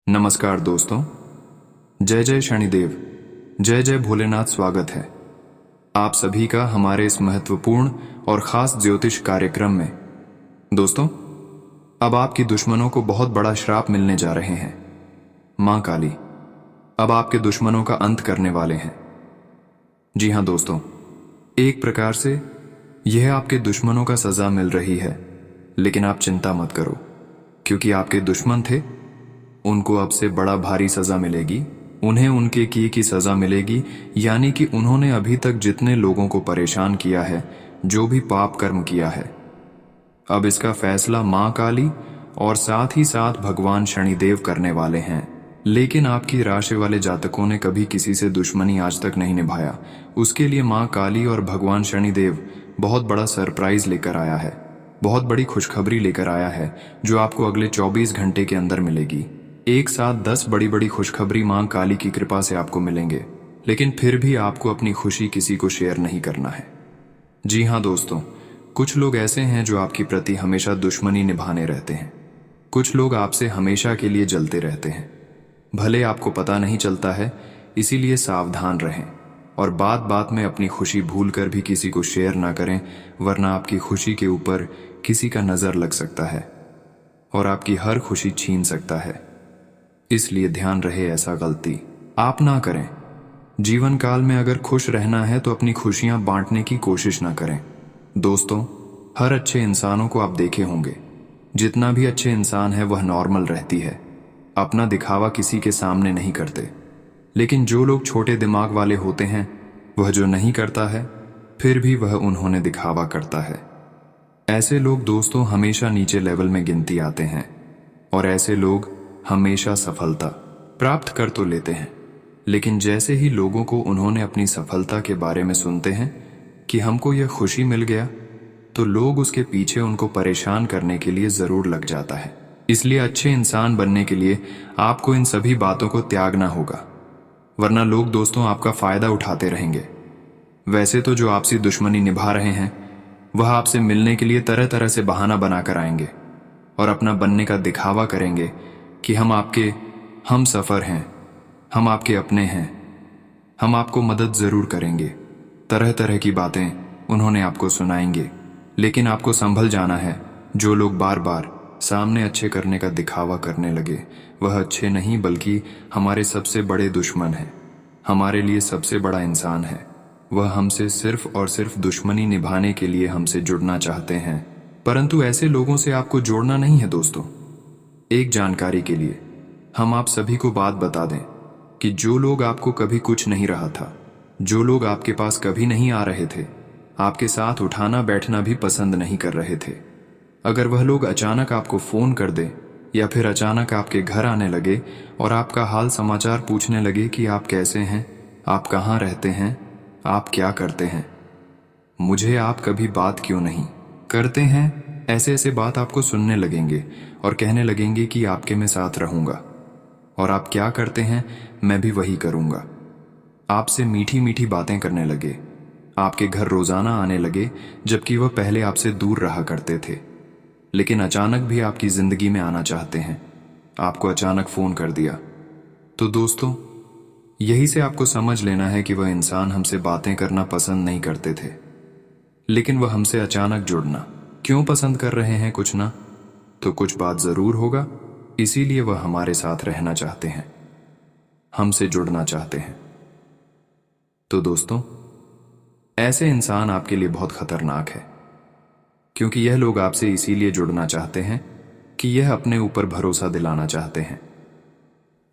नमस्कार दोस्तों, जय जय शनिदेव, जय जय भोलेनाथ। स्वागत है आप सभी का हमारे इस महत्वपूर्ण और खास ज्योतिष कार्यक्रम में। दोस्तों, अब आपकी दुश्मनों को बहुत बड़ा श्राप मिलने जा रहे हैं। मां काली अब आपके दुश्मनों का अंत करने वाले हैं। जी हां दोस्तों, एक प्रकार से यह आपके दुश्मनों का सजा मिल रही है, लेकिन आप चिंता मत करो, क्योंकि आपके दुश्मन थे, उनको अब से बड़ा भारी सजा मिलेगी। उन्हें उनके किए की सजा मिलेगी, यानी कि उन्होंने अभी तक जितने लोगों को परेशान किया है, जो भी पाप कर्म किया है, अब इसका फैसला मां काली और साथ ही साथ भगवान शनिदेव करने वाले हैं। लेकिन आपकी राशि वाले जातकों ने कभी किसी से दुश्मनी आज तक नहीं निभाया, उसके लिए मां काली और भगवान शनिदेव बहुत बड़ा सरप्राइज लेकर आया है, बहुत बड़ी खुशखबरी लेकर आया है, जो आपको अगले 24 घंटे के अंदर मिलेगी। एक साथ 10 बड़ी बड़ी खुशखबरी मां काली की कृपा से आपको मिलेंगे, लेकिन फिर भी आपको अपनी खुशी किसी को शेयर नहीं करना है। जी हां दोस्तों, कुछ लोग ऐसे हैं जो आपके प्रति हमेशा दुश्मनी निभाने रहते हैं। कुछ लोग आपसे हमेशा के लिए जलते रहते हैं। भले आपको पता नहीं चलता है, इसीलिए सावधान रहें और बात बात में अपनी खुशी भूलकर भी किसी को शेयर ना करें, वरना आपकी खुशी के ऊपर किसी का नजर लग सकता है और आपकी हर खुशी छीन सकता है। इसलिए ध्यान रहे ऐसा गलती आप ना करें। जीवन काल में अगर खुश रहना है तो अपनी खुशियां बांटने की कोशिश ना करें। दोस्तों, हर अच्छे इंसानों को आप देखे होंगे, जितना भी अच्छे इंसान है वह नॉर्मल रहती है, अपना दिखावा किसी के सामने नहीं करते। लेकिन जो लोग छोटे दिमाग वाले होते हैं, वह जो नहीं करता है फिर भी वह उन्होंने दिखावा करता है। ऐसे लोग दोस्तों हमेशा नीचे लेवल में गिनती आते हैं, और ऐसे लोग हमेशा सफलता प्राप्त कर तो लेते हैं, लेकिन जैसे ही लोगों को उन्होंने अपनी सफलता के बारे में सुनते हैं कि हमको यह खुशी मिल गया, तो लोग उसके पीछे उनको परेशान करने के लिए जरूर लग जाता है। इसलिए अच्छे इंसान बनने के लिए आपको इन सभी बातों को त्यागना होगा, वरना लोग दोस्तों आपका फायदा उठाते रहेंगे। वैसे तो जो आपसी दुश्मनी निभा रहे हैं, वह आपसे मिलने के लिए तरह तरह से बहाना बनाकर आएंगे और अपना बनने का दिखावा करेंगे कि हम सफर हैं, हम आपके अपने हैं, हम आपको मदद जरूर करेंगे। तरह तरह की बातें उन्होंने आपको सुनाएंगे, लेकिन आपको संभल जाना है। जो लोग बार बार सामने अच्छे करने का दिखावा करने लगे, वह अच्छे नहीं बल्कि हमारे सबसे बड़े दुश्मन हैं, हमारे लिए सबसे बड़ा इंसान है। वह हमसे सिर्फ और सिर्फ दुश्मनी निभाने के लिए हमसे जुड़ना चाहते हैं, परंतु ऐसे लोगों से आपको जोड़ना नहीं है। दोस्तों, एक जानकारी के लिए हम आप सभी को बात बता दें कि जो लोग आपको कभी कुछ नहीं रहा था, जो लोग आपके पास कभी नहीं आ रहे थे, आपके साथ उठाना बैठना भी पसंद नहीं कर रहे थे, अगर वह लोग अचानक आपको फोन कर दे या फिर अचानक आपके घर आने लगे और आपका हाल समाचार पूछने लगे कि आप कैसे हैं, आप कहाँ रहते हैं, आप क्या करते हैं, मुझे आप कभी बात क्यों नहीं करते हैं, ऐसे ऐसे बात आपको सुनने लगेंगे और कहने लगेंगे कि आपके मैं साथ रहूंगा, और आप क्या करते हैं मैं भी वही करूंगा। आपसे मीठी मीठी बातें करने लगे, आपके घर रोजाना आने लगे, जबकि वह पहले आपसे दूर रहा करते थे, लेकिन अचानक भी आपकी जिंदगी में आना चाहते हैं। आपको अचानक फोन कर दिया, तो दोस्तों यही से आपको समझ लेना है कि वह इंसान हमसे बातें करना पसंद नहीं करते थे, लेकिन वह हमसे अचानक जुड़ना क्यों पसंद कर रहे हैं, कुछ ना तो कुछ बात जरूर होगा। इसीलिए वह हमारे साथ रहना चाहते हैं, हमसे जुड़ना चाहते हैं। तो दोस्तों, ऐसे इंसान आपके लिए बहुत खतरनाक है, क्योंकि यह लोग आपसे इसीलिए जुड़ना चाहते हैं कि यह अपने ऊपर भरोसा दिलाना चाहते हैं।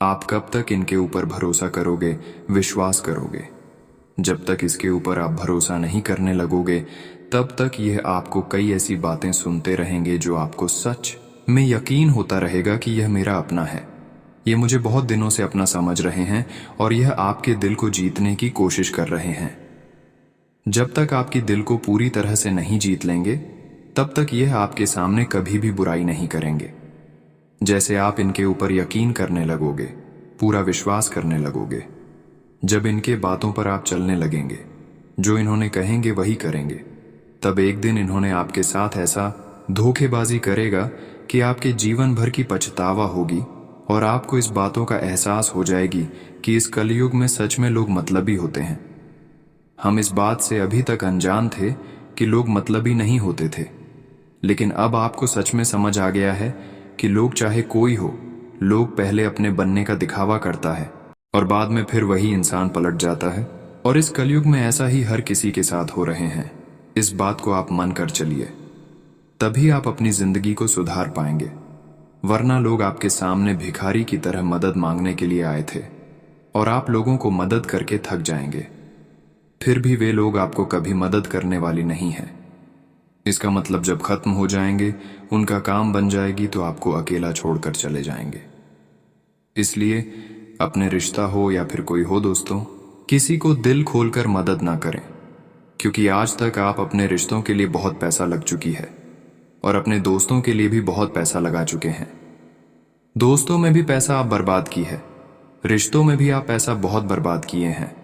आप कब तक इनके ऊपर भरोसा करोगे, विश्वास करोगे? जब तक इसके ऊपर आप भरोसा नहीं करने लगोगे, तब तक यह आपको कई ऐसी बातें सुनते रहेंगे जो आपको सच में यकीन होता रहेगा कि यह मेरा अपना है, ये मुझे बहुत दिनों से अपना समझ रहे हैं और यह आपके दिल को जीतने की कोशिश कर रहे हैं। जब तक आपकी दिल को पूरी तरह से नहीं जीत लेंगे, तब तक यह आपके सामने कभी भी बुराई नहीं करेंगे। जैसे आप इनके ऊपर यकीन करने लगोगे, पूरा विश्वास करने लगोगे, जब इनके बातों पर आप चलने लगेंगे, जो इन्होंने कहेंगे वही करेंगे, तब एक दिन इन्होंने आपके साथ ऐसा धोखेबाजी करेगा कि आपके जीवन भर की पछतावा होगी और आपको इस बातों का एहसास हो जाएगी कि इस कलयुग में सच में लोग मतलबी होते हैं। हम इस बात से अभी तक अनजान थे कि लोग मतलबी नहीं होते थे, लेकिन अब आपको सच में समझ आ गया है कि लोग चाहे कोई हो, लोग पहले अपने बनने का दिखावा करता है और बाद में फिर वही इंसान पलट जाता है। और इस कलयुग में ऐसा ही हर किसी के साथ हो रहे हैं। इस बात को आप मान कर चलिए, तभी आप अपनी जिंदगी को सुधार पाएंगे। वरना लोग आपके सामने भिखारी की तरह मदद मांगने के लिए आए थे और आप लोगों को मदद करके थक जाएंगे। फिर भी वे लोग आपको कभी मदद करने वाली नहीं है। इसका मतलब जब खत्म हो जाएंगे, उनका काम बन जाएगी, तो आपको अकेला छोड़कर चले जाएंगे। इसलिए अपने रिश्ता हो या फिर कोई हो दोस्तों, किसी को दिल खोलकर मदद ना करें, क्योंकि आज तक आप अपने रिश्तों के लिए बहुत पैसा लग चुकी है और अपने दोस्तों के लिए भी बहुत पैसा लगा चुके हैं। दोस्तों में भी पैसा आप बर्बाद की है, रिश्तों में भी आप पैसा बहुत बर्बाद किए हैं।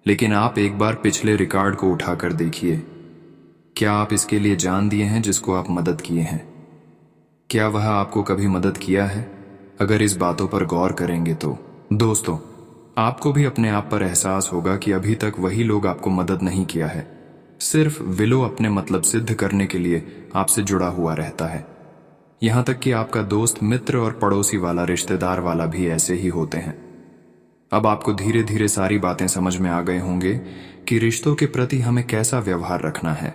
लेकिन आप एक बार पिछले रिकॉर्ड को उठाकर देखिए, क्या आप इसके लिए जान दिए हैं जिसको आप मदद किए हैं? क्या वह आपको कभी मदद किया है? अगर इस बातों पर गौर करेंगे तो दोस्तों, आपको भी अपने आप पर एहसास होगा कि अभी तक वही लोग आपको मदद नहीं किया है। सिर्फ विलो अपने मतलब सिद्ध करने के लिए आपसे जुड़ा हुआ रहता है। यहां तक कि आपका दोस्त, मित्र और पड़ोसी वाला, रिश्तेदार वाला भी ऐसे ही होते हैं। अब आपको धीरे धीरे सारी बातें समझ में आ गए होंगे कि रिश्तों के प्रति हमें कैसा व्यवहार रखना है।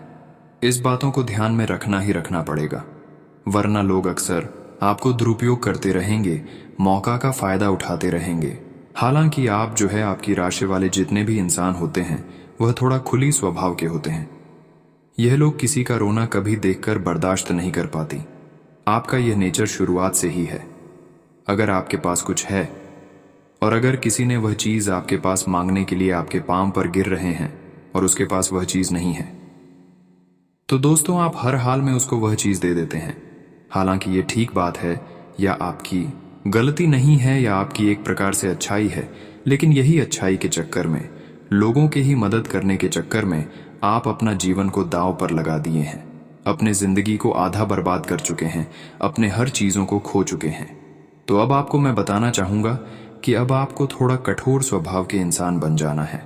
इस बातों को ध्यान में रखना ही रखना पड़ेगा, वरना लोग अक्सर आपको दुरुपयोग करते रहेंगे, मौका का फायदा उठाते रहेंगे। हालांकि आप जो है, आपकी राशि वाले जितने भी इंसान होते हैं, वह थोड़ा खुली स्वभाव के होते हैं। यह लोग किसी का रोना कभी देखकर बर्दाश्त नहीं कर पाती। आपका यह नेचर शुरुआत से ही है। अगर आपके पास कुछ है और अगर किसी ने वह चीज आपके पास मांगने के लिए आपके पांव पर गिर रहे हैं और उसके पास वह चीज नहीं है, तो दोस्तों आप हर हाल में उसको वह चीज दे देते हैं। हालांकि ये ठीक बात है या आपकी गलती नहीं है या आपकी एक प्रकार से अच्छाई है, लेकिन यही अच्छाई के चक्कर में, लोगों के ही मदद करने के चक्कर में आप अपना जीवन को दांव पर लगा दिए हैं। अपने जिंदगी को आधा बर्बाद कर चुके हैं, अपने हर चीजों को खो चुके हैं। तो अब आपको मैं बताना चाहूंगा कि अब आपको थोड़ा कठोर स्वभाव के इंसान बन जाना है।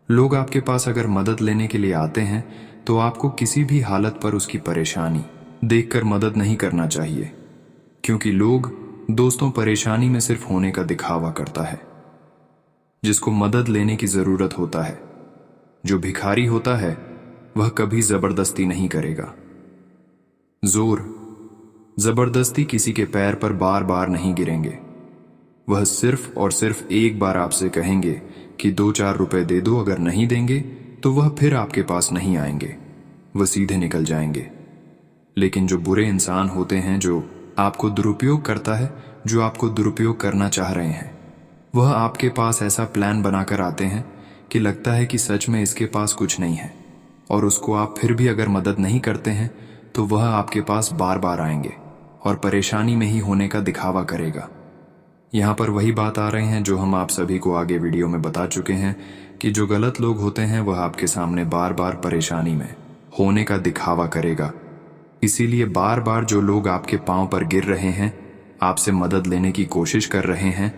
लोग आपके पास अगर मदद लेने के लिए आते हैं तो आपको किसी भी हालत पर उसकी परेशानी देखकर मदद नहीं करना चाहिए, क्योंकि लोग दोस्तों परेशानी में सिर्फ होने का दिखावा करता है। जिसको मदद लेने की जरूरत होता है, जो भिखारी होता है, वह कभी जबरदस्ती नहीं करेगा। जोर जबरदस्ती किसी के पैर पर बार बार नहीं गिरेंगे। वह सिर्फ और सिर्फ एक बार आपसे कहेंगे कि 2-4 रुपए दे दो, अगर नहीं देंगे तो वह फिर आपके पास नहीं आएंगे, वह सीधे निकल जाएंगे। लेकिन जो बुरे इंसान होते हैं, जो आपको दुरुपयोग करता है, जो आपको दुरुपयोग करना चाह रहे हैं, वह आपके पास ऐसा प्लान बनाकर आते हैं कि लगता है कि सच में इसके पास कुछ नहीं है, और उसको आप फिर भी अगर मदद नहीं करते हैं तो वह आपके पास बार बार आएंगे और परेशानी में ही होने का दिखावा करेगा। यहाँ पर वही बात आ रहे हैं जो हम आप सभी को आगे वीडियो में बता चुके हैं कि जो गलत लोग होते हैं वह आपके सामने बार बार परेशानी में होने का दिखावा करेगा। इसीलिए बार बार जो लोग आपके पांव पर गिर रहे हैं, आपसे मदद लेने की कोशिश कर रहे हैं,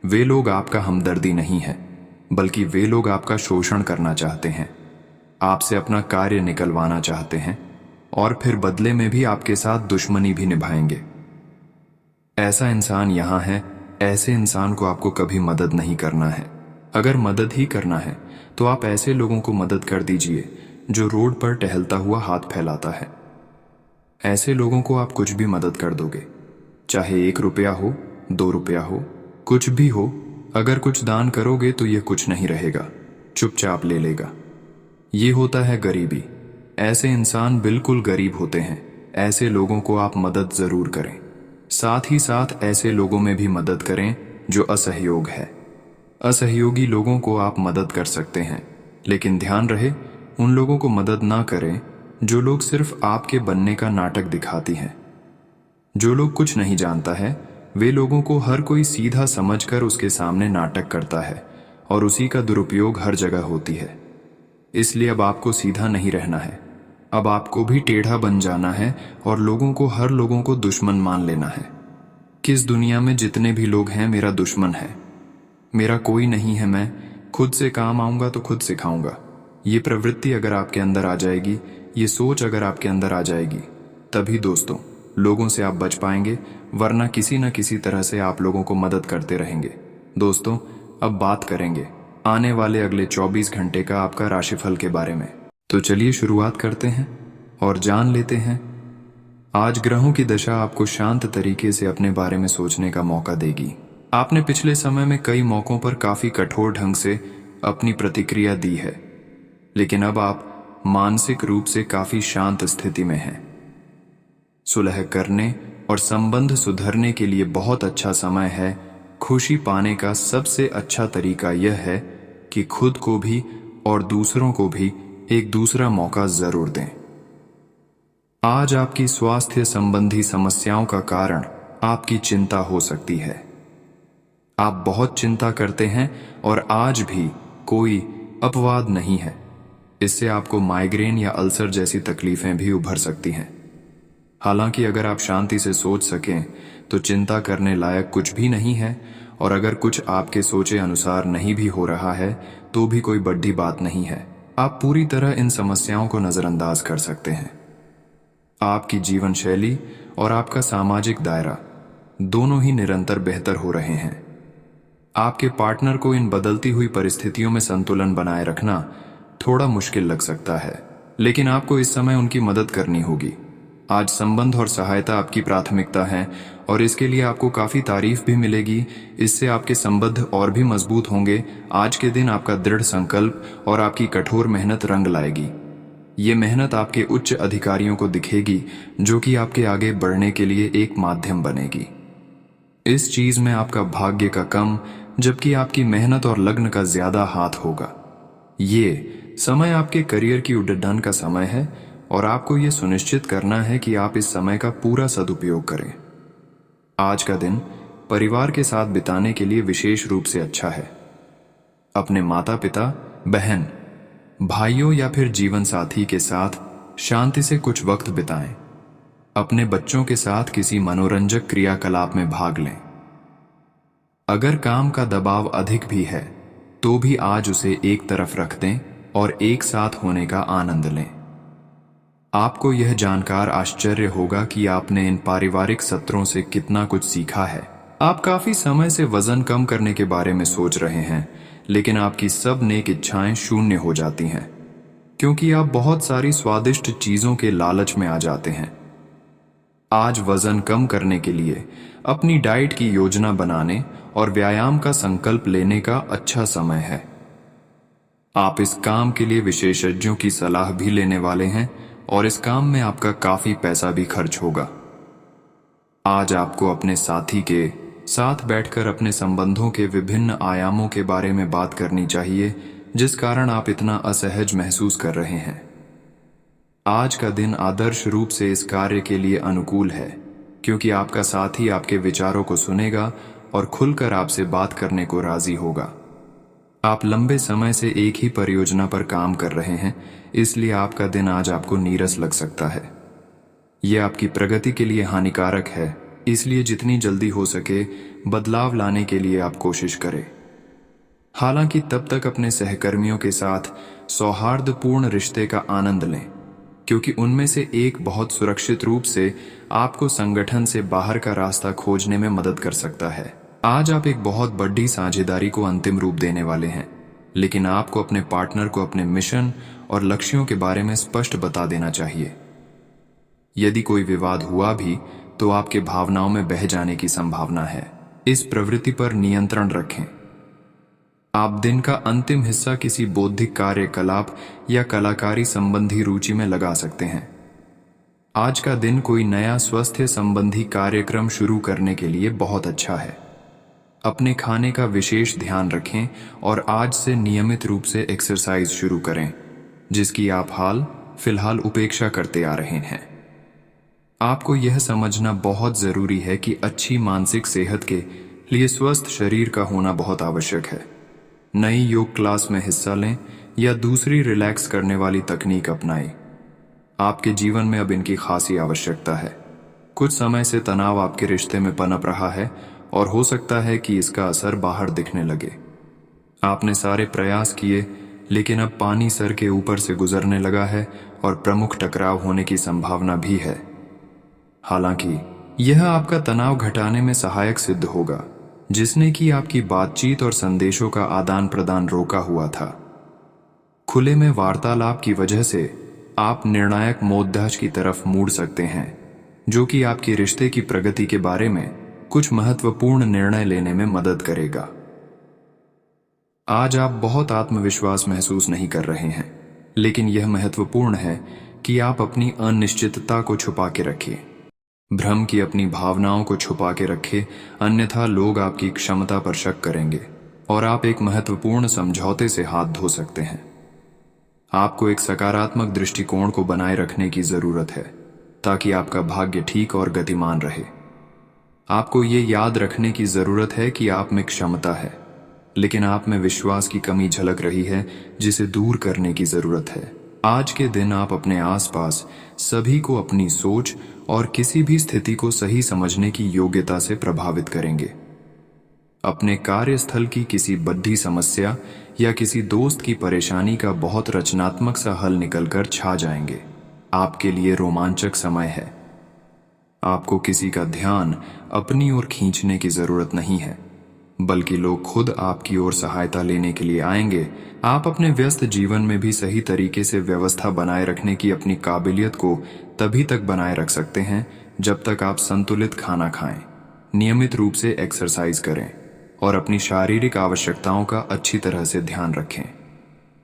वे लोग आपका हमदर्दी नहीं है, बल्कि वे लोग आपका शोषण करना चाहते हैं, आपसे अपना कार्य निकलवाना चाहते हैं और फिर बदले में भी आपके साथ दुश्मनी भी निभाएंगे। ऐसा इंसान यहाँ है, ऐसे इंसान को आपको कभी मदद नहीं करना है। अगर मदद ही करना है तो आप ऐसे लोगों को मदद कर दीजिए जो रोड पर टहलता हुआ हाथ फैलाता है। ऐसे लोगों को आप कुछ भी मदद कर दोगे, चाहे 1 रुपया हो, 2 रुपया हो, कुछ भी हो। अगर कुछ दान करोगे तो यह कुछ नहीं रहेगा, चुपचाप ले लेगा। ये होता है गरीबी। ऐसे इंसान बिल्कुल गरीब होते हैं। ऐसे लोगों को आप मदद जरूर करें। साथ ही साथ ऐसे लोगों में भी मदद करें जो असहयोग है। असहयोगी लोगों को आप मदद कर सकते हैं, लेकिन ध्यान रहे उन लोगों को मदद ना करें जो लोग सिर्फ आपके बनने का नाटक दिखाती हैं। जो लोग कुछ नहीं जानता है, वे लोगों को हर कोई सीधा समझकर उसके सामने नाटक करता है और उसी का दुरुपयोग हर जगह होती है। इसलिए अब आपको सीधा नहीं रहना है, अब आपको भी टेढ़ा बन जाना है और लोगों को, हर लोगों को दुश्मन मान लेना है। कि इस दुनिया में जितने भी लोग हैं मेरा दुश्मन है, मेरा कोई नहीं है, मैं खुद से काम आऊंगा तो खुद सिखाऊंगा। ये प्रवृत्ति अगर आपके अंदर आ जाएगी, ये सोच अगर आपके अंदर आ जाएगी, तभी दोस्तों लोगों से आप बच पाएंगे, वरना किसी न किसी तरह से आप लोगों को मदद करते रहेंगे। दोस्तों अब बात करेंगे आने वाले अगले 24 घंटे का आपका राशिफल के बारे में। तो चलिए शुरुआत करते हैं और जान लेते हैं। आज ग्रहों की दशा आपको शांत तरीके से अपने बारे में सोचने का मौका देगी। आपने पिछले समय में कई मौकों पर काफी कठोर ढंग से अपनी प्रतिक्रिया दी है, लेकिन अब आप मानसिक रूप से काफी शांत स्थिति में हैं। सुलह करने और संबंध सुधरने के लिए बहुत अच्छा समय है। खुशी पाने का सबसे अच्छा तरीका यह है कि खुद को भी और दूसरों को भी एक दूसरा मौका जरूर दें। आज आपकी स्वास्थ्य संबंधी समस्याओं का कारण आपकी चिंता हो सकती है। आप बहुत चिंता करते हैं और आज भी कोई अपवाद नहीं है। इससे आपको माइग्रेन या अल्सर जैसी तकलीफें भी उभर सकती हैं। हालांकि अगर आप शांति से सोच सकें तो चिंता करने लायक कुछ भी नहीं है, और अगर कुछ आपके सोचे अनुसार नहीं भी हो रहा है तो भी कोई बड़ी बात नहीं है। आप पूरी तरह इन समस्याओं को नजरअंदाज कर सकते हैं। आपकी जीवन शैली और आपका सामाजिक दायरा दोनों ही निरंतर बेहतर हो रहे हैं। आपके पार्टनर को इन बदलती हुई परिस्थितियों में संतुलन बनाए रखना थोड़ा मुश्किल लग सकता है, लेकिन आपको इस समय उनकी मदद करनी होगी। आज संबंध और सहायता आपकी प्राथमिकता है और इसके लिए आपको काफी तारीफ भी मिलेगी। इससे आपके संबंध और भी मजबूत होंगे। आज के दिन आपका दृढ़ संकल्प और आपकी कठोर मेहनत रंग लाएगी। ये मेहनत आपके उच्च अधिकारियों को दिखेगी, जो कि आपके आगे बढ़ने के लिए एक माध्यम बनेगी। इस चीज में आपका भाग्य का कम, जबकि आपकी मेहनत और लगन का ज्यादा हाथ होगा। ये समय आपके करियर की उड्डाण का समय है और आपको ये सुनिश्चित करना है कि आप इस समय का पूरा सदुपयोग करें। आज का दिन परिवार के साथ बिताने के लिए विशेष रूप से अच्छा है। अपने माता पिता, बहन, भाइयों या फिर जीवन साथी के साथ शांति से कुछ वक्त बिताएं। अपने बच्चों के साथ किसी मनोरंजक क्रियाकलाप में भाग लें। अगर काम का दबाव अधिक भी है तो भी आज उसे एक तरफ रख दें और एक साथ होने का आनंद लें। आपको यह जानकर आश्चर्य होगा कि आपने इन पारिवारिक सत्रों से कितना कुछ सीखा है। आप काफी समय से वजन कम करने के बारे में सोच रहे हैं, लेकिन आपकी सब नेक इच्छाएं शून्य हो जाती हैं, क्योंकि आप बहुत सारी स्वादिष्ट चीजों के लालच में आ जाते हैं। आज वजन कम करने के लिए अपनी डाइट की योजना बनाने और व्यायाम का संकल्प लेने का अच्छा समय है। आप इस काम के लिए विशेषज्ञों की सलाह भी लेने वाले हैं और इस काम में आपका काफी पैसा भी खर्च होगा। आज आपको अपने साथी के साथ बैठकर अपने संबंधों के विभिन्न आयामों के बारे में बात करनी चाहिए, जिस कारण आप इतना असहज महसूस कर रहे हैं। आज का दिन आदर्श रूप से इस कार्य के लिए अनुकूल है, क्योंकि आपका साथी आपके विचारों को सुनेगा और खुलकर आपसे बात करने को राजी होगा। आप लंबे समय से एक ही परियोजना पर काम कर रहे हैं, इसलिए आपका दिन आज आपको नीरस लग सकता है। यह आपकी प्रगति के लिए हानिकारक है, इसलिए जितनी जल्दी हो सके बदलाव लाने के लिए आप कोशिश करें। हालांकि तब तक अपने सहकर्मियों के साथ सौहार्दपूर्ण रिश्ते का आनंद लें, क्योंकि उनमें से एक बहुत सुरक्षित रूप से आपको संगठन से बाहर का रास्ता खोजने में मदद कर सकता है। आज आप एक बहुत बड़ी साझेदारी को अंतिम रूप देने वाले हैं, लेकिन आपको अपने पार्टनर को अपने मिशन और लक्ष्यों के बारे में स्पष्ट बता देना चाहिए। यदि कोई विवाद हुआ भी तो आपके भावनाओं में बह जाने की संभावना है। इस प्रवृत्ति पर नियंत्रण रखें। आप दिन का अंतिम हिस्सा किसी बौद्धिक कार्यकलाप या कलाकारी संबंधी रुचि में लगा सकते हैं। आज का दिन कोई नया स्वास्थ्य संबंधी कार्यक्रम शुरू करने के लिए बहुत अच्छा है। अपने खाने का विशेष ध्यान रखें और आज से नियमित रूप से एक्सरसाइज शुरू करें, जिसकी आप हाल फिलहाल उपेक्षा करते आ रहे हैं। आपको यह समझना बहुत जरूरी है कि अच्छी मानसिक सेहत के लिए स्वस्थ शरीर का होना बहुत आवश्यक है। नई योग क्लास में हिस्सा लें या दूसरी रिलैक्स करने वाली तकनीक अपनाएं। आपके जीवन में अब इनकी खासी आवश्यकता है। कुछ समय से तनाव आपके रिश्ते में पनप रहा है और हो सकता है कि इसका असर बाहर दिखने लगे। आपने सारे प्रयास किए, लेकिन अब पानी सर के ऊपर से गुजरने लगा है और प्रमुख टकराव होने की संभावना भी है। हालांकि यह आपका तनाव घटाने में सहायक सिद्ध होगा, जिसने कि आपकी बातचीत और संदेशों का आदान प्रदान रोका हुआ था। खुले में वार्तालाप की वजह से आप निर्णायक मोड़दाज की तरफ मुड़ सकते हैं, जो कि आपके रिश्ते की प्रगति के बारे में कुछ महत्वपूर्ण निर्णय लेने में मदद करेगा। आज आप बहुत आत्मविश्वास महसूस नहीं कर रहे हैं, लेकिन यह महत्वपूर्ण है कि आप अपनी अनिश्चितता को छुपा के रखें। भ्रम की अपनी भावनाओं को छुपा के रखें, अन्यथा लोग आपकी क्षमता पर शक करेंगे और आप एक महत्वपूर्ण समझौते से हाथ धो सकते हैं। आपको एक सकारात्मक दृष्टिकोण को बनाए रखने की जरूरत है ताकि आपका भाग्य ठीक और गतिमान रहे। आपको ये याद रखने की जरूरत है कि आप में क्षमता है, लेकिन आप में विश्वास की कमी झलक रही है, जिसे दूर करने की जरूरत है। आज के दिन आप अपने आसपास सभी को अपनी सोच और किसी भी स्थिति को सही समझने की योग्यता से प्रभावित करेंगे। अपने कार्यस्थल की किसी बद्धी समस्या या किसी दोस्त की परेशानी का बहुत रचनात्मक सा हल निकलकर छा जाएंगे। आपके लिए रोमांचक समय है। आपको किसी का ध्यान अपनी ओर खींचने की जरूरत नहीं है, बल्कि लोग खुद आपकी ओर सहायता लेने के लिए आएंगे। आप अपने व्यस्त जीवन में भी सही तरीके से व्यवस्था बनाए रखने की अपनी काबिलियत को तभी तक बनाए रख सकते हैं जब तक आप संतुलित खाना खाएं, नियमित रूप से एक्सरसाइज करें और अपनी शारीरिक आवश्यकताओं का अच्छी तरह से ध्यान रखें।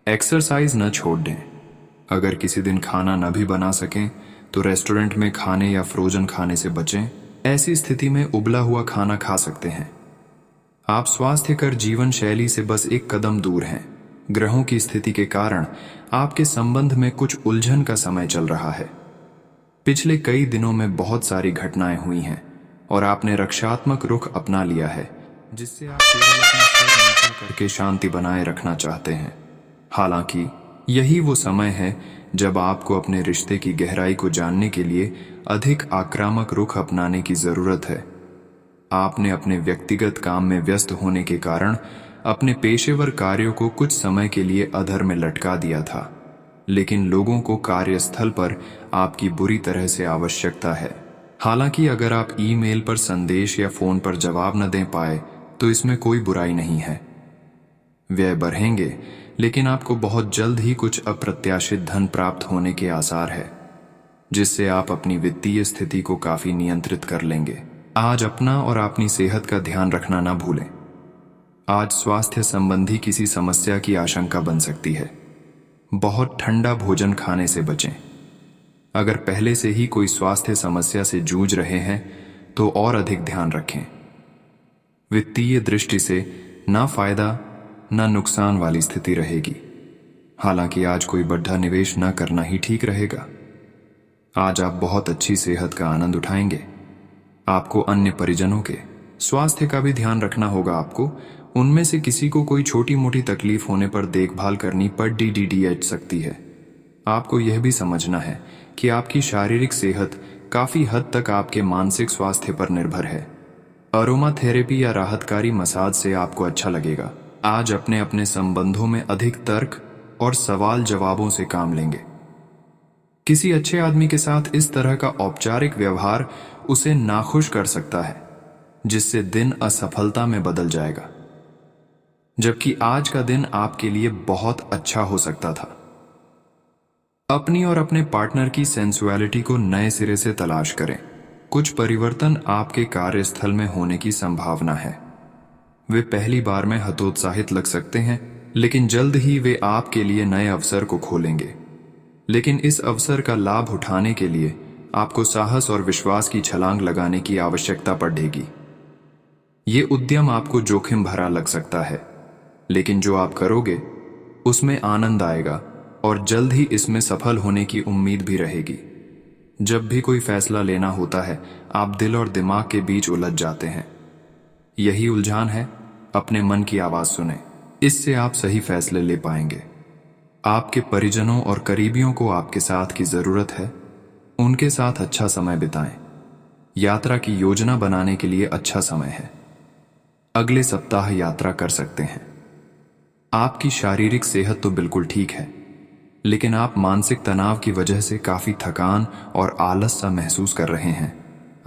एक्सरसाइज न छोड़ दें। अगर किसी दिन खाना न भी बना सकें तो रेस्टोरेंट में खाने या फ्रोजन खाने से बचें। ऐसी स्थिति में उबला हुआ खाना खा सकते हैं। आप स्वास्थ्यकर जीवन शैली से बस एक कदम दूर हैं। ग्रहों की स्थिति के कारण आपके संबंध में कुछ उलझन का समय चल रहा है। पिछले कई दिनों में बहुत सारी घटनाएं हुई हैं और आपने रक्षात्मक रुख अपना लिया है, जिससे आप केवल अपना सर नीचा करके शांति बनाए रखना चाहते हैं। हालांकि यही वो समय है जब आपको अपने रिश्ते की गहराई को जानने के लिए अधिक आक्रामक रुख अपनाने की जरूरत है। आपने अपने व्यक्तिगत काम में व्यस्त होने के कारण अपने पेशेवर कार्यों को कुछ समय के लिए अधर में लटका दिया था, लेकिन लोगों को कार्यस्थल पर आपकी बुरी तरह से आवश्यकता है। हालांकि अगर आप ईमेल पर संदेश या फोन पर जवाब न दे पाए तो इसमें कोई बुराई नहीं है। व्यय बढ़ेंगे, लेकिन आपको बहुत जल्द ही कुछ अप्रत्याशित धन प्राप्त होने के आसार है, जिससे आप अपनी वित्तीय स्थिति को काफी नियंत्रित कर लेंगे। आज अपना और अपनी सेहत का ध्यान रखना ना भूलें। आज स्वास्थ्य संबंधी किसी समस्या की आशंका बन सकती है। बहुत ठंडा भोजन खाने से बचें। अगर पहले से ही कोई स्वास्थ्य समस्या से जूझ रहे हैं तो और अधिक ध्यान रखें। वित्तीय दृष्टि से ना फायदा ना नुकसान वाली स्थिति रहेगी। हालांकि आज कोई बड़ा निवेश ना करना ही ठीक रहेगा। आज आप बहुत अच्छी सेहत का आनंद उठाएंगे। आपको अन्य परिजनों के स्वास्थ्य का भी ध्यान रखना होगा। आपको उनमें से किसी को कोई छोटी मोटी तकलीफ होने पर देखभाल करनी पड़ DDDH सकती है। आपको यह भी समझना है कि आपकी शारीरिक सेहत काफी हद तक आपके मानसिक स्वास्थ्य पर निर्भर है। अरोमा थेरेपी या राहतकारी मसाज से आपको अच्छा लगेगा। आज अपने अपने संबंधों में अधिक तर्क और सवाल जवाबों से काम लेंगे। किसी अच्छे आदमी के साथ इस तरह का औपचारिक व्यवहार उसे नाखुश कर सकता है, जिससे दिन असफलता में बदल जाएगा, जबकि आज का दिन आपके लिए बहुत अच्छा हो सकता था। अपनी और अपने पार्टनर की सेंसुअलिटी को नए सिरे से तलाश करें। कुछ परिवर्तन आपके कार्यस्थल में होने की संभावना है। वे पहली बार में हतोत्साहित लग सकते हैं, लेकिन जल्द ही वे आपके लिए नए अवसर को खोलेंगे। लेकिन इस अवसर का लाभ उठाने के लिए आपको साहस और विश्वास की छलांग लगाने की आवश्यकता पड़ेगी। ये उद्यम आपको जोखिम भरा लग सकता है, लेकिन जो आप करोगे उसमें आनंद आएगा और जल्द ही इसमें सफल होने की उम्मीद भी रहेगी। जब भी कोई फैसला लेना होता है, आप दिल और दिमाग के बीच उलझ जाते हैं। यही उलझान है। अपने मन की आवाज सुने, इससे आप सही फैसले ले पाएंगे। आपके परिजनों और करीबियों को आपके साथ की जरूरत है। उनके साथ अच्छा समय बिताएं। यात्रा की योजना बनाने के लिए अच्छा समय है। अगले सप्ताह यात्रा कर सकते हैं। आपकी शारीरिक सेहत तो बिल्कुल ठीक है, लेकिन आप मानसिक तनाव की वजह से काफी थकान और आलस सा महसूस कर रहे हैं।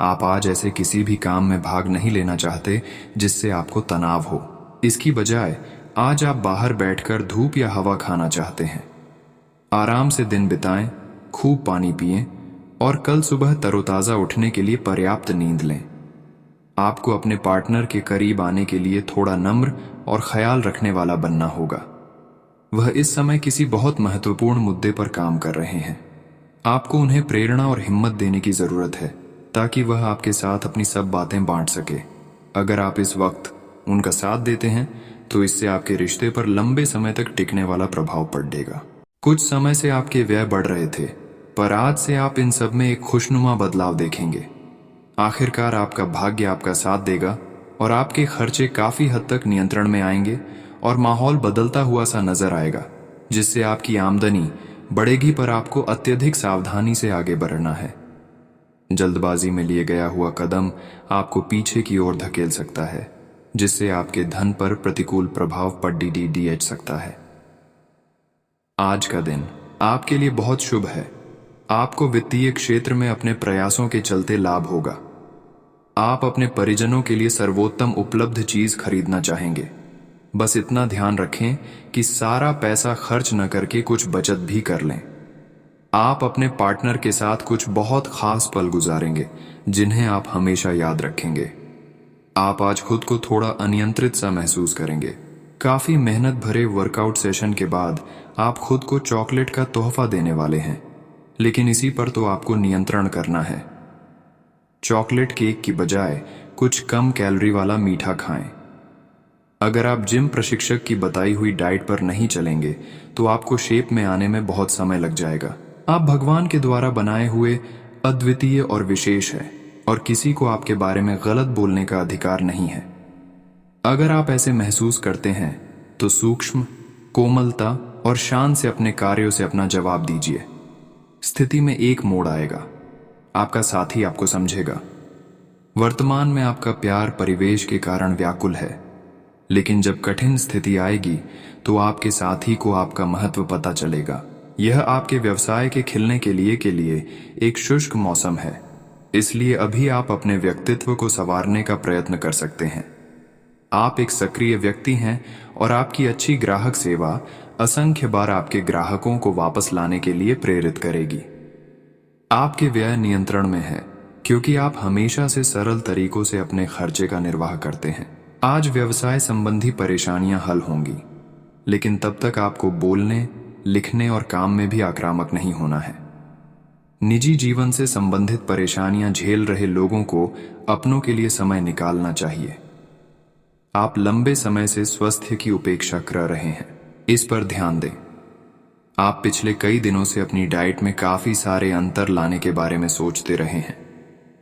आप आज ऐसे किसी भी काम में भाग नहीं लेना चाहते जिससे आपको तनाव हो। इसकी बजाय आज आप बाहर बैठकर धूप या हवा खाना चाहते हैं। आराम से दिन बिताएं, खूब पानी पिएं और कल सुबह तरोताजा उठने के लिए पर्याप्त नींद लें। आपको अपने पार्टनर के करीब आने के लिए थोड़ा नम्र और ख्याल रखने वाला बनना होगा। वह इस समय किसी बहुत महत्वपूर्ण मुद्दे पर काम कर रहे हैं। आपको उन्हें प्रेरणा और हिम्मत देने की जरूरत है ताकि वह आपके साथ अपनी सब बातें बांट सके। अगर आप इस वक्त उनका साथ देते हैं तो इससे आपके रिश्ते पर लंबे समय तक टिकने वाला प्रभाव पड़ेगा। कुछ समय से आपके व्यय बढ़ रहे थे, पर आज से आप इन सब में एक खुशनुमा बदलाव देखेंगे। आखिरकार आपका भाग्य आपका साथ देगा और आपके खर्चे काफी हद तक नियंत्रण में आएंगे और माहौल बदलता हुआ सा नजर आएगा, जिससे आपकी आमदनी बढ़ेगी, पर आपको अत्यधिक सावधानी से आगे बढ़ना है। जल्दबाजी में लिए गया हुआ कदम आपको पीछे की ओर धकेल सकता है, जिससे आपके धन पर प्रतिकूल प्रभाव पड़ सकता है। आज का दिन आपके लिए बहुत शुभ है। आपको वित्तीय क्षेत्र में अपने प्रयासों के चलते लाभ होगा। आप अपने परिजनों के लिए सर्वोत्तम उपलब्ध चीज खरीदना चाहेंगे। बस इतना ध्यान रखें कि सारा पैसा खर्च न करके कुछ बचत भी कर लें। आप अपने पार्टनर के साथ कुछ बहुत खास पल गुजारेंगे जिन्हें आप हमेशा याद रखेंगे। आप आज खुद को थोड़ा अनियंत्रित सा महसूस करेंगे। काफी मेहनत भरे वर्कआउट सेशन के बाद आप खुद को चॉकलेट का तोहफा देने वाले हैं, लेकिन इसी पर तो आपको नियंत्रण करना है। चॉकलेट केक की बजाय कुछ कम कैलोरी वाला मीठा खाएं। अगर आप जिम प्रशिक्षक की बताई हुई डाइट पर नहीं चलेंगे तो आपको शेप में आने में बहुत समय लग जाएगा। आप भगवान के द्वारा बनाए हुए अद्वितीय और विशेष है और किसी को आपके बारे में गलत बोलने का अधिकार नहीं है। अगर आप ऐसे महसूस करते हैं तो सूक्ष्म, कोमलता और शान से अपने कार्यों से अपना जवाब दीजिए। स्थिति में एक मोड़ आएगा, आपका साथी आपको समझेगा। वर्तमान में आपका प्यार परिवेश के कारण व्याकुल है, लेकिन जब कठिन स्थिति आएगी तो आपके साथी को आपका महत्व पता चलेगा। यह आपके व्यवसाय के खिलने के लिए एक शुष्क मौसम है, इसलिए अभी आप अपने व्यक्तित्व को संवारने का प्रयत्न कर सकते हैं। आप एक सक्रिय व्यक्ति हैं और आपकी अच्छी ग्राहक सेवा असंख्य बार आपके ग्राहकों को वापस लाने के लिए प्रेरित करेगी। आपके व्यय नियंत्रण में है क्योंकि आप हमेशा से सरल तरीकों से अपने खर्चे का निर्वाह करते हैं। आज व्यवसाय संबंधी परेशानियां हल होंगी, लेकिन तब तक आपको बोलने, लिखने और काम में भी आक्रामक नहीं होना है। निजी जीवन से संबंधित परेशानियां झेल रहे लोगों को अपनों के लिए समय निकालना चाहिए। आप लंबे समय से स्वास्थ्य की उपेक्षा कर रहे हैं, इस पर ध्यान दें। आप पिछले कई दिनों से अपनी डाइट में काफी सारे अंतर लाने के बारे में सोचते रहे हैं,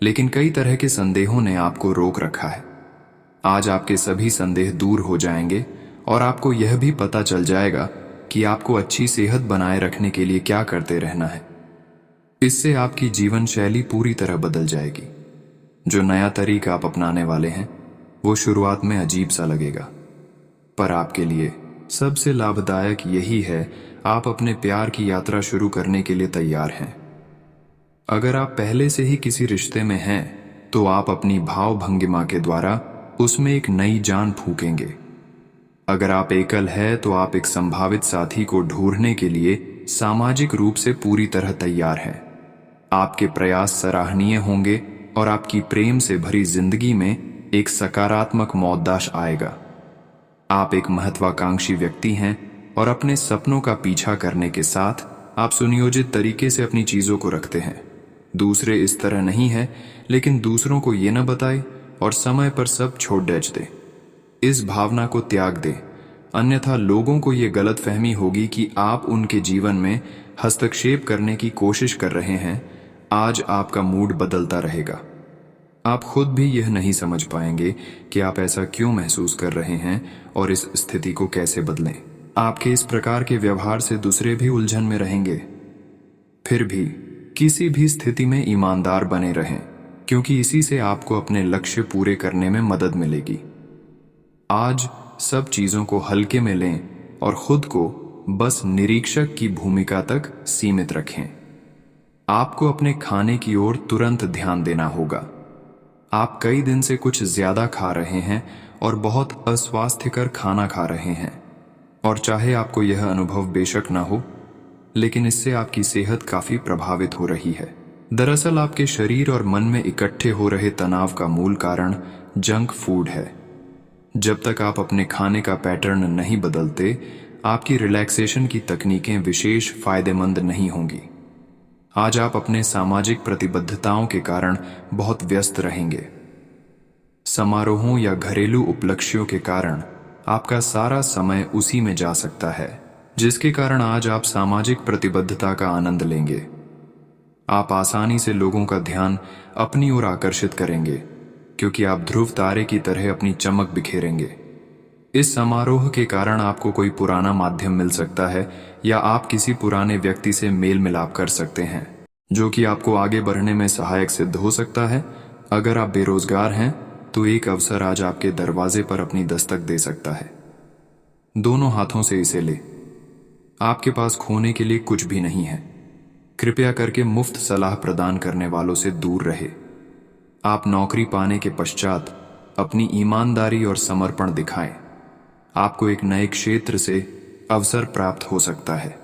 लेकिन कई तरह के संदेहों ने आपको रोक रखा है। आज आपके सभी संदेह दूर हो जाएंगे और आपको यह भी पता चल जाएगा कि आपको अच्छी सेहत बनाए रखने के लिए क्या करते रहना है। इससे आपकी जीवन शैली पूरी तरह बदल जाएगी। जो नया तरीका आप अपनाने वाले हैं वो शुरुआत में अजीब सा लगेगा, पर आपके लिए सबसे लाभदायक यही है आप अपने प्यार की यात्रा शुरू करने के लिए तैयार हैं। अगर आप पहले से ही किसी रिश्ते में हैं तो आप अपनी भाव भंगिमा के द्वारा उसमें एक नई जान फूकेंगे। अगर आप एकल है तो आप एक संभावित साथी को ढूंढने के लिए सामाजिक रूप से पूरी तरह तैयार हैं। आपके प्रयास सराहनीय होंगे और आपकी प्रेम से भरी जिंदगी में एक सकारात्मक मौद्दाश आएगा। आप एक महत्वाकांक्षी व्यक्ति हैं और अपने सपनों का पीछा करने के साथ आप सुनियोजित तरीके से अपनी चीजों को रखते हैं। दूसरे इस तरह नहीं है, लेकिन दूसरों को ये न बताए और समय पर सब छोड़ डच दे। इस भावना को त्याग दे, अन्यथा लोगों को ये गलतफहमी होगी कि आप उनके जीवन में हस्तक्षेप करने की कोशिश कर रहे हैं। आज आपका मूड बदलता रहेगा। आप खुद भी यह नहीं समझ पाएंगे कि आप ऐसा क्यों महसूस कर रहे हैं और इस स्थिति को कैसे बदलें। आपके इस प्रकार के व्यवहार से दूसरे भी उलझन में रहेंगे। फिर भी किसी भी स्थिति में ईमानदार बने रहें। क्योंकि इसी से आपको अपने लक्ष्य पूरे करने में मदद मिलेगी। आज सब चीजों को हल्के में लें और खुद को बस निरीक्षक की भूमिका तक सीमित रखें। आपको अपने खाने की ओर तुरंत ध्यान देना होगा। आप कई दिन से कुछ ज्यादा खा रहे हैं और बहुत अस्वास्थ्यकर खाना खा रहे हैं, और चाहे आपको यह अनुभव बेशक ना हो, लेकिन इससे आपकी सेहत काफी प्रभावित हो रही है। दरअसल आपके शरीर और मन में इकट्ठे हो रहे तनाव का मूल कारण जंक फूड है। जब तक आप अपने खाने का पैटर्न नहीं बदलते, आपकी रिलैक्सेशन की तकनीकें विशेष फायदेमंद नहीं होंगी। आज आप अपने सामाजिक प्रतिबद्धताओं के कारण बहुत व्यस्त रहेंगे। समारोहों या घरेलू उपलक्ष्यों के कारण आपका सारा समय उसी में जा सकता है, जिसके कारण आज आप सामाजिक प्रतिबद्धता का आनंद लेंगे। आप आसानी से लोगों का ध्यान अपनी ओर आकर्षित करेंगे, क्योंकि आप ध्रुव तारे की तरह अपनी चमक बिखेरेंगे। इस समारोह के कारण आपको कोई पुराना माध्यम मिल सकता है, या आप किसी पुराने व्यक्ति से मेल मिलाप कर सकते हैं, जो कि आपको आगे बढ़ने में सहायक सिद्ध हो सकता है। अगर आप बेरोजगार हैं तो एक अवसर आज आपके दरवाजे पर अपनी दस्तक दे सकता है। दोनों हाथों से इसे ले। आपके पास खोने के लिए कुछ भी नहीं है। कृपया करके मुफ्त सलाह प्रदान करने वालों से दूर रहे। आप नौकरी पाने के पश्चात अपनी ईमानदारी और समर्पण दिखाएं। आपको एक नए क्षेत्र से अवसर प्राप्त हो सकता है।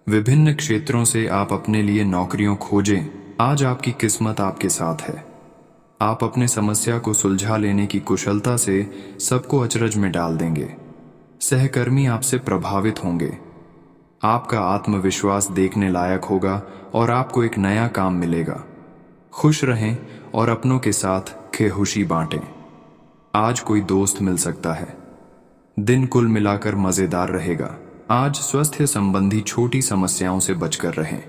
विभिन्न क्षेत्रों से आप अपने लिए नौकरियां खोजें। आज आपकी किस्मत आपके साथ है। आप अपने समस्या को सुलझा लेने की कुशलता से सबको अचरज में डाल देंगे। सहकर्मी आपसे प्रभावित होंगे। आपका आत्मविश्वास देखने लायक होगा और आपको एक नया काम मिलेगा। खुश रहें और अपनों के साथ खुशी बांटें। आज कोई दोस्त मिल सकता है। दिन कुल मिलाकर मजेदार रहेगा। आज स्वास्थ्य संबंधी छोटी समस्याओं से बचकर रहें।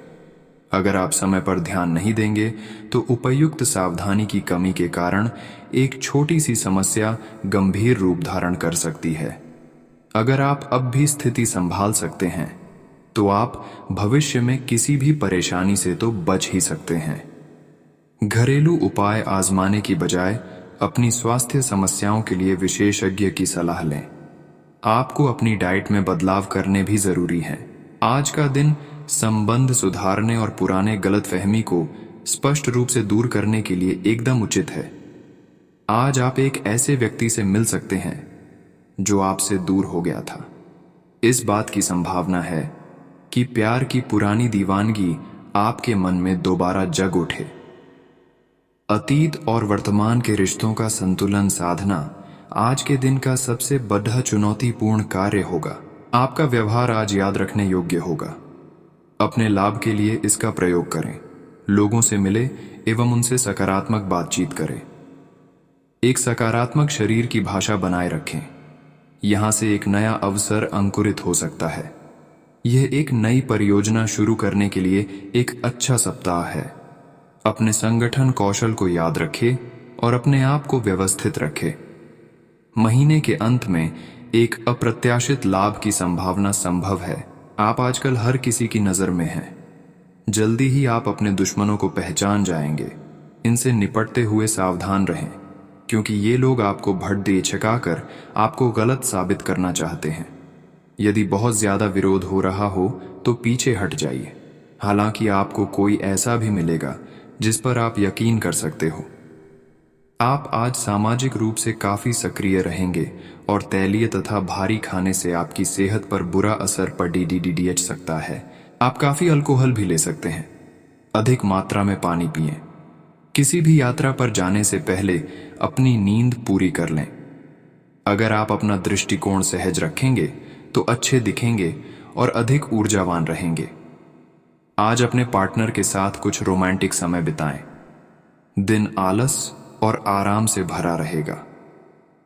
अगर आप समय पर ध्यान नहीं देंगे तो उपयुक्त सावधानी की कमी के कारण एक छोटी सी समस्या गंभीर रूप धारण कर सकती है। अगर आप अब भी स्थिति संभाल सकते हैं तो आप भविष्य में किसी भी परेशानी से तो बच ही सकते हैं। घरेलू उपाय आजमाने की बजाय अपनी स्वास्थ्य समस्याओं के लिए विशेषज्ञ की सलाह लें। आपको अपनी डाइट में बदलाव करने भी जरूरी है। आज का दिन संबंध सुधारने और पुराने गलतफहमी को स्पष्ट रूप से दूर करने के लिए एकदम उचित है। आज आप एक ऐसे व्यक्ति से मिल सकते हैं जो आपसे दूर हो गया था। इस बात की संभावना है कि प्यार की पुरानी दीवानगी आपके मन में दोबारा जग उठे। अतीत और वर्तमान के रिश्तों का संतुलन साधना आज के दिन का सबसे बड़ा चुनौतीपूर्ण कार्य होगा। आपका व्यवहार आज याद रखने योग्य होगा। अपने लाभ के लिए इसका प्रयोग करें। लोगों से मिले एवं उनसे सकारात्मक बातचीत करें। एक सकारात्मक शरीर की भाषा बनाए रखें। यहां से एक नया अवसर अंकुरित हो सकता है। यह एक नई परियोजना शुरू करने के लिए एक अच्छा सप्ताह है। अपने संगठन कौशल को याद रखें और अपने आप को व्यवस्थित रखें। महीने के अंत में एक अप्रत्याशित लाभ की संभावना संभव है। आप आजकल हर किसी की नजर में हैं। जल्दी ही आप अपने दुश्मनों को पहचान जाएंगे। इनसे निपटते हुए सावधान रहें, क्योंकि ये लोग आपको भट दे छकाकर आपको गलत साबित करना चाहते हैं। यदि बहुत ज्यादा विरोध हो रहा हो तो पीछे हट जाइए। हालांकि आपको कोई ऐसा भी मिलेगा जिस पर आप यकीन कर सकते हो। आप आज सामाजिक रूप से काफी सक्रिय रहेंगे और तैलीय तथा भारी खाने से आपकी सेहत पर बुरा असर पड़ सकता है। आप काफी अल्कोहल भी ले सकते हैं। अधिक मात्रा में पानी पिएं। किसी भी यात्रा पर जाने से पहले अपनी नींद पूरी कर लें। अगर आप अपना दृष्टिकोण सहज रखेंगे तो अच्छे दिखेंगे और अधिक ऊर्जावान रहेंगे। आज अपने पार्टनर के साथ कुछ रोमांटिक समय बिताएं। दिन आलस और आराम से भरा रहेगा।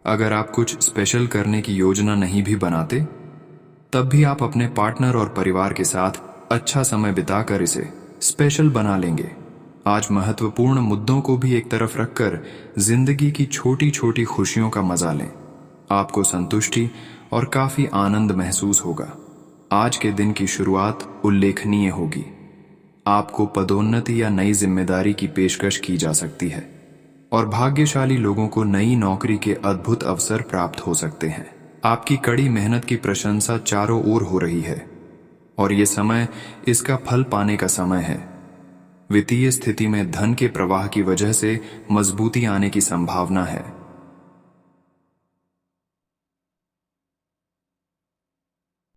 अगर आप कुछ स्पेशल करने की योजना नहीं भी बनाते, तब भी आप अपने पार्टनर और परिवार के साथ अच्छा समय बिताकर इसे स्पेशल बना लेंगे। आज महत्वपूर्ण मुद्दों को भी एक तरफ रखकर जिंदगी की छोटी छोटी खुशियों का मजा लें। आपको संतुष्टि और काफी आनंद महसूस होगा। आज के दिन की शुरुआत उल्लेखनीय होगी। आपको पदोन्नति या नई जिम्मेदारी की पेशकश की जा सकती है। और भाग्यशाली लोगों को नई नौकरी के अद्भुत अवसर प्राप्त हो सकते हैं। आपकी कड़ी मेहनत की प्रशंसा चारों ओर हो रही है और ये समय इसका फल पाने का समय है। वित्तीय स्थिति में धन के प्रवाह की वजह से मजबूती आने की संभावना है।